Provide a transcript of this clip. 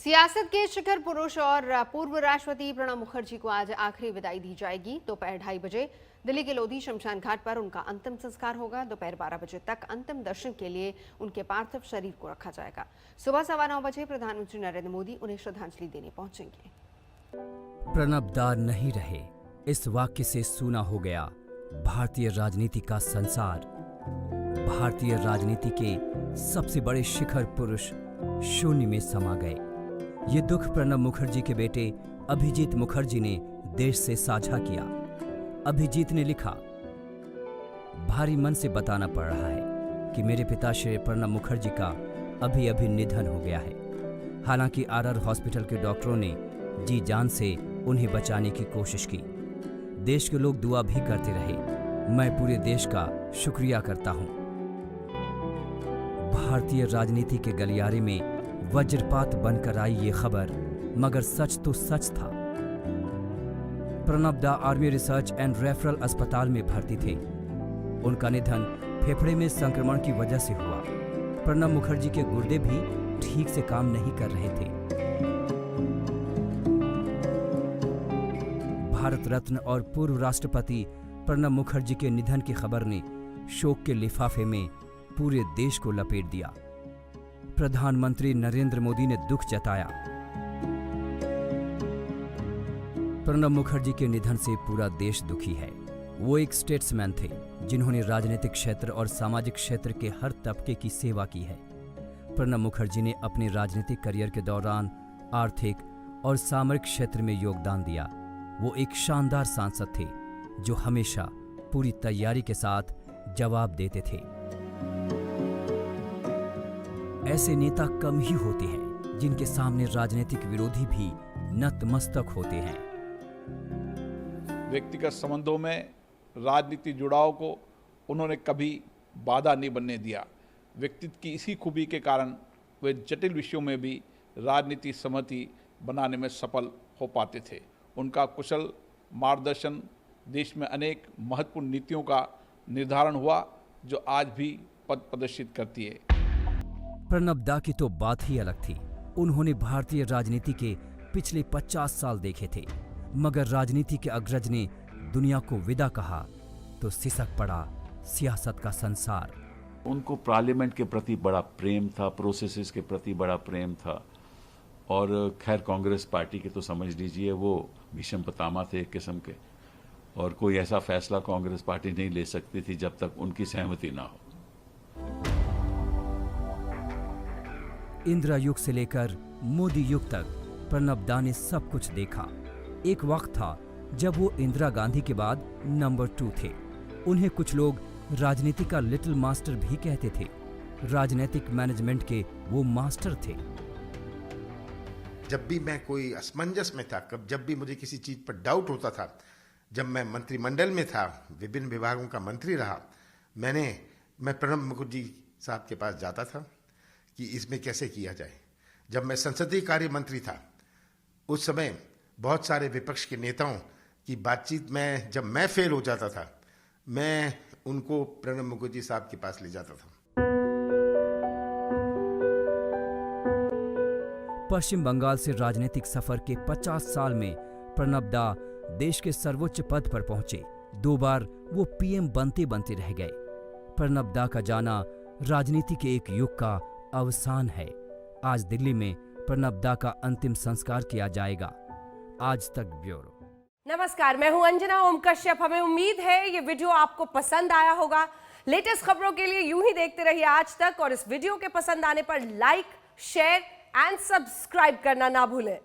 सियासत के शिखर पुरुष और पूर्व राष्ट्रपति प्रणब मुखर्जी को आज आखिरी विदाई दी जाएगी। दोपहर 2:30 बजे दिल्ली के लोधी शमशान घाट पर उनका अंतिम संस्कार होगा। दोपहर 12 बजे तक अंतिम दर्शन के लिए उनके पार्थिव शरीर को रखा जाएगा। सुबह 9:15 बजे प्रधानमंत्री नरेंद्र मोदी उन्हें श्रद्धांजलि देने पहुंचेंगे। प्रणब दा नहीं रहे, इस वाक्य से सूना हो गया भारतीय राजनीति का संसार। भारतीय राजनीति के सबसे बड़े शिखर पुरुष शून्य में समा गए। ये दुख प्रणब मुखर्जी के बेटे अभिजीत मुखर्जी ने देश से साझा किया। अभिजीत ने लिखा, भारी मन से बताना पड़ रहा है कि मेरे पिता श्री प्रणब मुखर्जी का अभी अभी निधन हो गया है। हालांकि आरआर हॉस्पिटल के डॉक्टरों ने जी जान से उन्हें बचाने की कोशिश की। देश के लोग दुआ भी करते रहे। मैं पूरे देश का शुक्रिया करता हूं। भारतीय राजनीति के गलियारे में वज्रपात बनकर आई ये खबर, मगर सच तो सच था। प्रणब दा आर्मी रिसर्च एंड रेफरल अस्पताल में भर्ती थे। उनका निधन फेफड़े में संक्रमण की वजह से हुआ। प्रणब मुखर्जी के गुर्दे भी ठीक से काम नहीं कर रहे थे। भारत रत्न और पूर्व राष्ट्रपति प्रणब मुखर्जी के निधन की खबर ने शोक के लिफाफे में पूरे देश को लपेट दिया। प्रधानमंत्री नरेंद्र मोदी ने दुख जताया। प्रणब मुखर्जी के निधन से पूरा देश दुखी है। वो एक स्टेट्समैन थे जिन्होंने राजनीतिक क्षेत्र और सामाजिक क्षेत्र के हर तबके की सेवा की है। प्रणब मुखर्जी ने अपने राजनीतिक करियर के दौरान आर्थिक और सामरिक क्षेत्र में योगदान दिया। वो एक शानदार सांसद थे जो हमेशा पूरी तैयारी के साथ जवाब देते थे। ऐसे नेता कम ही होते हैं जिनके सामने राजनीतिक विरोधी भी नतमस्तक होते हैं। व्यक्तिगत संबंधों में राजनीति जुड़ाव को उन्होंने कभी बाधा नहीं बनने दिया। व्यक्तित्व की इसी खूबी के कारण वे जटिल विषयों में भी राजनीति सहमति बनाने में सफल हो पाते थे। उनका कुशल मार्गदर्शन देश में अनेक महत्वपूर्ण नीतियों का निर्धारण हुआ जो आज भी पथ प्रदर्शित करती है। प्रणब दा की तो बात ही अलग थी। उन्होंने भारतीय राजनीति के पिछले 50 साल देखे थे, मगर राजनीति के अग्रज ने दुनिया को विदा कहा तो सिसक पड़ा सियासत का संसार। उनको पार्लियामेंट के प्रति बड़ा प्रेम था, प्रोसेसेस के प्रति बड़ा प्रेम था। और खैर कांग्रेस पार्टी के तो समझ लीजिए वो भीष्म पितामह थे एक किस्म के, और कोई ऐसा फैसला कांग्रेस पार्टी नहीं ले सकती थी जब तक उनकी सहमति ना हो। इंदिरा युग से लेकर मोदी युग तक प्रणब दा ने सब कुछ देखा। एक वक्त था जब वो इंदिरा गांधी के बाद नंबर 2 थे। उन्हें कुछ लोग राजनीति का लिटिल मास्टर भी कहते थे। राजनीतिक मैनेजमेंट के वो मास्टर थे। जब भी मैं कोई असमंजस में था, जब भी मुझे किसी चीज पर डाउट होता था, जब मैं मंत्रिमंडल में था, विभिन्न विभागों का मंत्री रहा, मैं प्रणब मुखर्जी साहब के पास जाता था कि इसमें कैसे किया जाए। जब मैं संसदीय कार्य मंत्री था, उस समय बहुत सारे विपक्ष के नेताओं की बातचीत में जब मैं फेल हो जाता था, मैं उनको प्रणब मुखर्जी साहब के पास ले जाता था। पश्चिम बंगाल से राजनीतिक सफर के 50 साल में प्रणब दा देश के सर्वोच्च पद पर पहुंचे। 2 बार वो पीएम बनते बनते रह गए। प्रणब दा का जाना राजनीति के एक युग का अवसान है। आज दिल्ली में प्रणब दा का अंतिम संस्कार किया जाएगा। आज तक ब्यूरो। नमस्कार, मैं हूं अंजना ओम कश्यप। हमें उम्मीद है ये वीडियो आपको पसंद आया होगा। लेटेस्ट खबरों के लिए यूं ही देखते रहिए आज तक, और इस वीडियो के पसंद आने पर लाइक, शेयर एंड सब्सक्राइब करना ना भूलें।